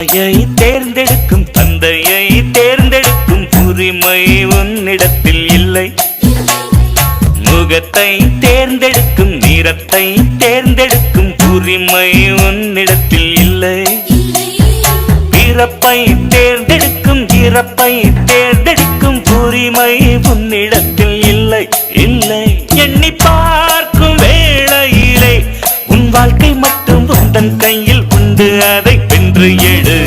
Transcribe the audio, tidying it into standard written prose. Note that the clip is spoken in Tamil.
தேர்ந்தெடுக்கும் தந்தையை தேர்ந்தெடுக்கும் உரிமை உன்னிடத்தில் இல்லை. முகத்தை தேர்ந்தெடுக்கும் நிறத்தை தேர்ந்தெடுக்கும் உரிமை உன்னிடத்தில் இல்லை. பிறப்பை தேர்ந்தெடுக்கும் இறப்பை தேர்ந்தெடுக்கும் உரிமை உன்னிடத்தில் இல்லை. இல்லை எண்ணி பார்க்கும் வேளையிலே உன் வாழ்க்கை மட்டும் உந்தன் கையில் உண்டு. அதை வென்று எடு.